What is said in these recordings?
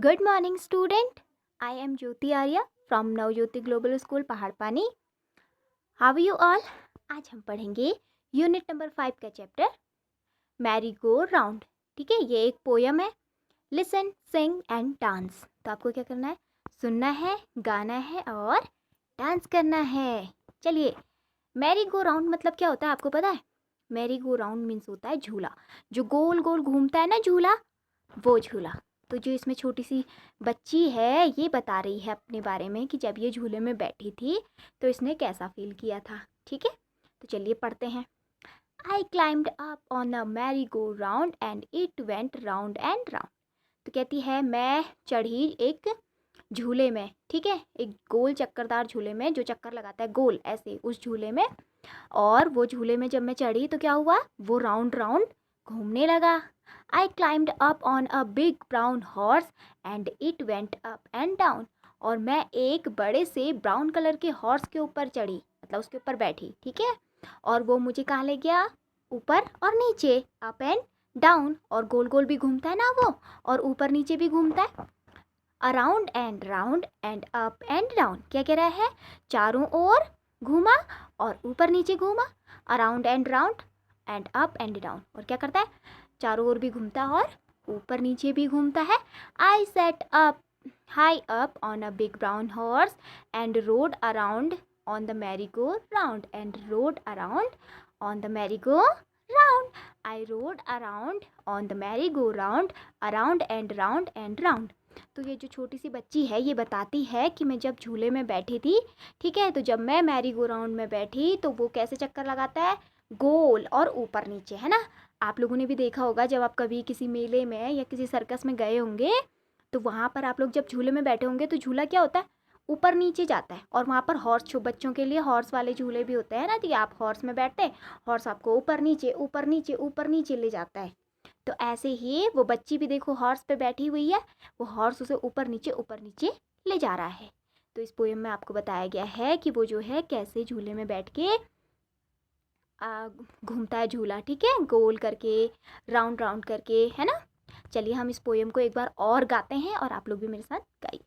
Good morning, student. I am Jyoti Arya from Navjyoti Global School, Paharpani. How are you all? आज हम पढ़ेंगे unit number 5 का chapter Mary go round. ठीक है, ये एक पोयम है. Listen, sing and dance. तो आपको क्या करना है? सुनना है, गाना है और डांस करना है. चलिए, मैरी गो राउंड मतलब क्या होता है आपको पता है? मैरी गो राउंड मीन्स होता है झूला, जो गोल गोल घूमता है ना झूला, वो झूला. तो जो इसमें छोटी सी बच्ची है ये बता रही है अपने बारे में कि जब ये झूले में बैठी थी तो इसने कैसा फील किया था. ठीक है, तो चलिए पढ़ते हैं. आई climbed up on a merry go round and it went round and round. तो कहती है मैं चढ़ी एक झूले में. ठीक है, एक गोल चक्करदार झूले में जो चक्कर लगाता है गोल ऐसे, उस झूले में. और वो झूले में जब मैं चढ़ी तो क्या हुआ, वो राउंड राउंड घूमने लगा. I climbed up on a big brown horse and it went up and down. और मैं एक बड़े से ब्राउन कलर के हॉर्स के ऊपर चढ़ी, मतलब उसके ऊपर बैठी. ठीक है, और वो मुझे कहाँ ले गया? ऊपर और नीचे, अप एंड डाउन. और गोल गोल भी घूमता है ना वो, और ऊपर नीचे भी घूमता है. Around and up and down. क्या कह रहा है? चारों ओर घूमा और ऊपर नीचे घूमा. Around and round and up and down. और क्या करता है? चारों ओर भी घूमता है और ऊपर नीचे भी घूमता है. I sat up high up on a big brown horse and rode around on the merry go round and rode around on the merry go round. I rode around on the merry go round around and round. तो ये जो छोटी सी बच्ची है ये बताती है कि मैं जब झूले में बैठी थी, ठीक है, तो जब मैं मैरी गो राउंड में बैठी तो वो कैसे चक्कर लगाता है? गोल और ऊपर नीचे, है ना. आप लोगों ने भी देखा होगा जब आप कभी किसी मेले में या किसी सर्कस में गए होंगे तो वहाँ पर आप लोग जब झूले में बैठे होंगे तो झूला क्या होता है? ऊपर नीचे जाता है. और वहाँ पर हॉर्स, बच्चों के लिए हॉर्स वाले झूले भी होते हैं ना, तो आप हॉर्स में बैठते हैं, हॉर्स आपको ऊपर नीचे ऊपर नीचे ऊपर नीचे ले जाता है. तो ऐसे ही वो बच्ची भी देखो हॉर्स पे बैठी हुई है, वो हॉर्स उसे ऊपर नीचे ले जा रहा है. तो इस पोएम में आपको बताया गया है कि वो जो है कैसे झूले में बैठ के घूमता है झूला. ठीक है, गोल करके, राउंड राउंड करके, है ना. चलिए हम इस पोएम को एक बार और गाते हैं और आप लोग भी मेरे साथ गाइए.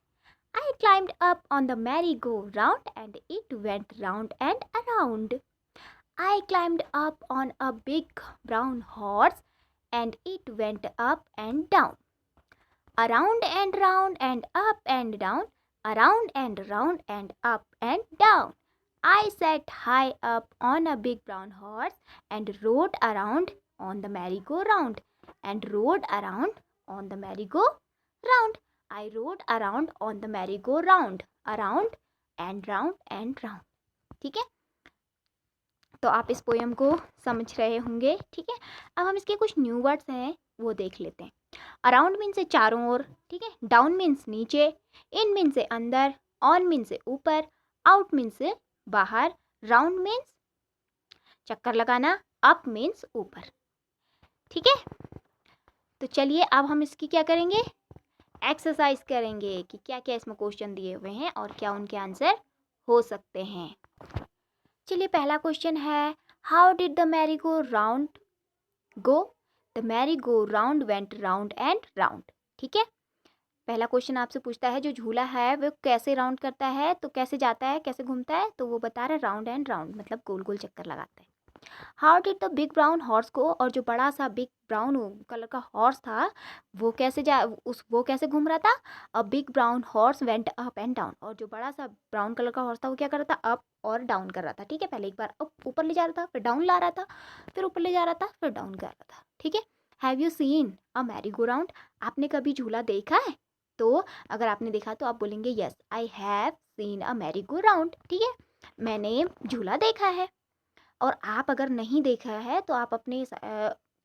आई climbed up on the merry go round and it went round and around. I climbed up on a big brown horse and it went up and down. Around and up and down. Around and up and down. I sat high up on a big brown horse and rode around on the merry-go-round and rode around on the merry-go-round. I rode around on the merry-go-round, around and round. ठीक है, तो आप इस poem को समझ रहे होंगे. ठीक है, अब हम इसके कुछ न्यू वर्ड्स हैं वो देख लेते हैं. अराउंड मीन से चारों ओर. ठीक है, डाउन मीन्स नीचे, इन मीन से अंदर, ऑन मीन से ऊपर, आउट मीन से बाहर, राउंड मीन्स चक्कर लगाना, अप मीन्स ऊपर. ठीक है, तो चलिए अब हम इसकी क्या करेंगे? एक्सरसाइज करेंगे कि क्या क्या इसमें क्वेश्चन दिए हुए हैं और क्या उनके आंसर हो सकते हैं. चलिए पहला क्वेश्चन है, how did the merry go round go? The merry go round went round and round. ठीक है, पहला क्वेश्चन आपसे पूछता है जो झूला है वो कैसे राउंड करता है, तो कैसे जाता है, कैसे घूमता है, तो वो बता रहा है राउंड एंड राउंड, मतलब गोल गोल चक्कर लगाता है. How did the big brown horse को? और जो बड़ा सा बिग ब्राउन कलर का हॉर्स था वो कैसे घूम रहा था? अ big brown horse went up and down. और जो बड़ा सा ब्राउन कलर का हॉर्स था वो क्या कर रहा था? अप और डाउन कर रहा था. ठीक है, पहले एक बार अप ऊपर ले जा रहा था, फिर डाउन ला रहा था, फिर ऊपर ले जा रहा था, फिर डाउन कर रहा था. ठीक है, have you scene a merry go round? आपने कभी झूला देखा है? तो अगर आपने देखा तो आप बोलेंगे yes I have seen a merry go round. ठीक है, मैंने झूला देखा है. और आप अगर नहीं देखा है तो आप अपने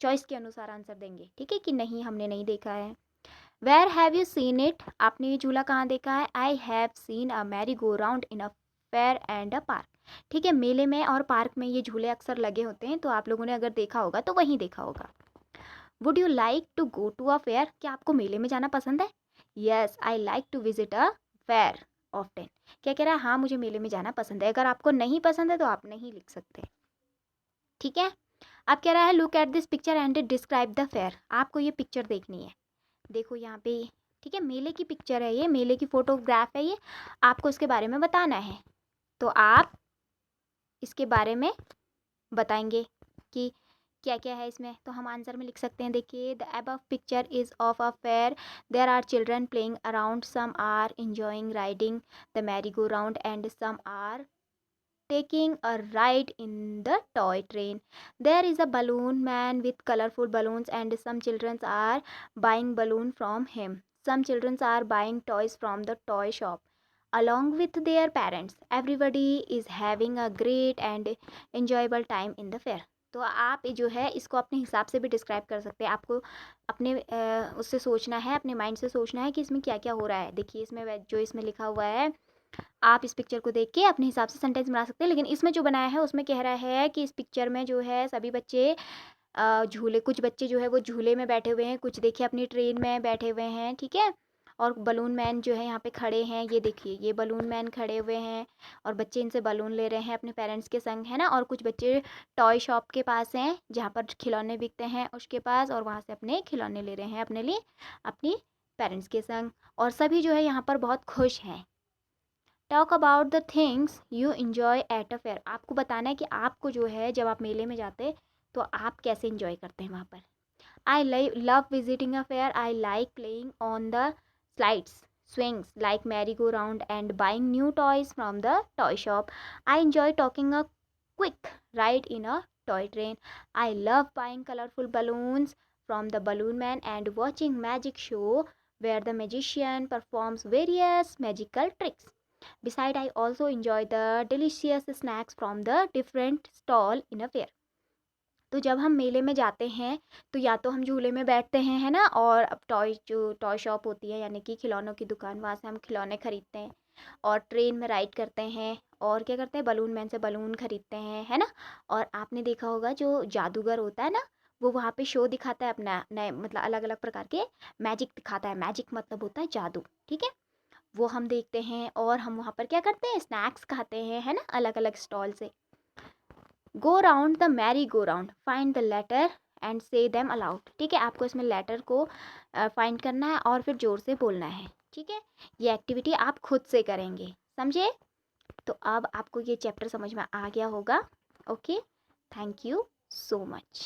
चॉइस के अनुसार आंसर देंगे. ठीक है, कि नहीं हमने नहीं देखा है. Where have you seen it? आपने ये झूला कहाँ देखा है? I have seen a merry go round in a fair and a park. ठीक है, मेले में और पार्क में ये झूले अक्सर लगे होते हैं, तो आप लोगों ने अगर देखा होगा तो वहीं देखा होगा. Would you like to go to a fair? क्या आपको मेले में जाना पसंद है? Yes I like to visit a fair often. क्या कह रहा है? हाँ मुझे मेले में जाना पसंद है. अगर आपको नहीं पसंद है तो आप नहीं लिख सकते. ठीक है, अब कह रहा है look at this picture and describe the fair. आपको ये पिक्चर देखनी है. देखो यहाँ पे ठीक है, मेले की पिक्चर है ये, मेले की फ़ोटोग्राफ है ये, आपको इसके बारे में बताना है। तो आप इसके बारे में बताएंगे कि क्या क्या है इसमें। तो हम आंसर में लिख सकते हैं, देखिए, the above picture is of a fair, there are children playing around, some are enjoying riding the merry go round and some are taking a ride in the toy train. There is a balloon man with colorful balloons and some children are buying balloon from him. Some children are buying toys from the toy shop along with their parents. Everybody is having a great and enjoyable time in the fair. तो आप जो है इसको अपने हिसाब से भी describe कर सकते हैं। आपको अपने उससे सोचना है, अपने माइंड से सोचना है कि इसमें क्या क्या हो रहा है। देखिए इसमें जो इसमें लिखा हुआ है, आप इस पिक्चर को देख के अपने हिसाब से सेंटेंस बना सकते हैं। लेकिन इसमें जो बनाया है उसमें कह रहा है कि इस पिक्चर में जो है सभी बच्चे झूले, कुछ बच्चे जो है वो झूले में बैठे हुए हैं, कुछ देखिए अपनी ट्रेन में बैठे हुए हैं, ठीक है। और बलून मैन जो है यहाँ पे खड़े हैं, ये देखिए ये बलून मैन खड़े हुए हैं और बच्चे इनसे बलून ले रहे हैं अपने पेरेंट्स के संग, है ना। और कुछ बच्चे टॉय शॉप के पास हैं जहाँ पर खिलौने बिकते हैं उसके पास, और वहाँ से अपने खिलौने ले रहे हैं अपने लिए, अपनी पेरेंट्स के संग। और सभी जो है यहाँ पर बहुत खुश हैं। Talk about the things you enjoy at a fair. आपको बताना है कि आपको जो है जब आप मेले में जाते तो आप कैसे इन्जॉय करते हैं वहाँ पर। I love visiting a fair, I like playing on the slides swings like merry-go-round and buying new toys from the toy shop. I enjoy taking a quick ride in a toy train. I love buying colorful balloons from the balloon man and watching magic show where the magician performs various magical tricks. Beside, I also enjoy the delicious snacks from the different stall in a fair. तो जब हम मेले में जाते हैं तो या तो हम झूले में बैठते हैं, है ना, और अब जो टॉय शॉप होती है यानी कि खिलौनों की दुकान, वहाँ से हम खिलौने खरीदते हैं और ट्रेन में राइड करते हैं और क्या करते हैं, बलून मैन से बलून खरीदते हैं, है ना। और आपने देखा होगा जो जादूगर होता है ना, वो वहाँ पे शो दिखाता है अपना, नए मतलब अलग अलग प्रकार के मैजिक दिखाता है। मैजिक मतलब होता है जादू, ठीक है। वो हम देखते हैं और हम वहाँ पर क्या करते हैं, स्नैक्स खाते हैं, है ना, अलग अलग स्टॉल से। Go round the merry go round, find the letter and say them aloud. ठीक है, आपको इसमें लेटर को फाइंड करना है और फिर ज़ोर से बोलना है, ठीक है। ये एक्टिविटी आप खुद से करेंगे, समझे। तो अब आपको ये चैप्टर समझ में आ गया होगा। Okay, thank you so much.